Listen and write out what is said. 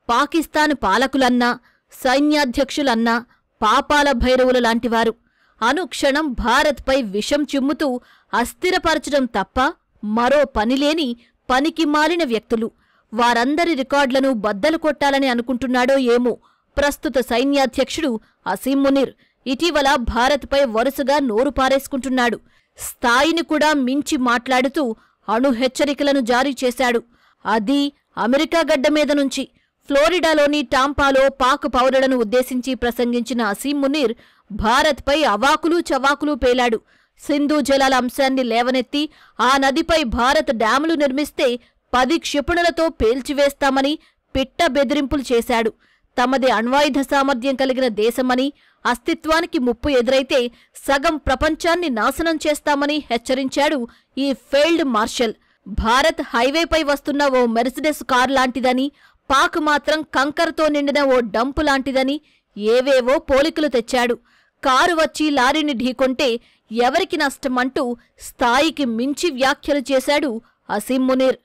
పాకిస్తాన్ పాలకులన్నా సైన్యాధ్యక్షులన్నా పాపాల భైరవుల లాంటివారు. అనుక్షణం భారత్పై విషం చిమ్ముతూ అస్థిరపరచడం తప్ప మరో పనిలేని పనికి మాలిన వ్యక్తులు. వారందరి రికార్డులను బద్దలు కొట్టాలని అనుకుంటున్నాడో ఏమో ప్రస్తుత సైన్యాధ్యక్షుడు అసీం మునీర్. ఇటీవల భారత్పై వరుసగా నోరు పారేసుకుంటున్నాడు. స్థాయిని కూడా మించి మాట్లాడుతూ అణు హెచ్చరికలను జారీ చేశాడు. అది అమెరికా గడ్డ మీద నుంచి. ఫ్లోరిడాలోని టాంపాలో పాక్ పౌరులను ఉద్దేశించి ప్రసంగించిన అసీం మునీర్ భారత్పై అవాకులు చవాకులు పేలాడు. సింధు జలాల అంశాన్ని లేవనెత్తి ఆ నదిపై భారత్ డ్యాములు నిర్మిస్తే 10 క్షిపణులతో పేల్చివేస్తామని పిట్ట బెదిరింపులు చేశాడు. తమది అణ్వాయుధ సామర్థ్యం కలిగిన దేశమని, అస్తిత్వానికి ముప్పు ఎదురైతే సగం ప్రపంచాన్ని నాశనం చేస్తామని హెచ్చరించాడు ఈ ఫీల్డ్ మార్షల్. భారత్ హైవేపై వస్తున్న ఓ మెర్సిడెస్ కారు లాంటిదని, పాక్ మాత్రం కంకరతో నిండిన ఓ డంపు లాంటిదని ఏవేవో పోలికలు తెచ్చాడు. కారు వచ్చి లారీని ఢీకొంటే ఎవరికి నష్టమంటూ స్థాయికి మించి వ్యాఖ్యలు చేశాడు అసీం మునీర్.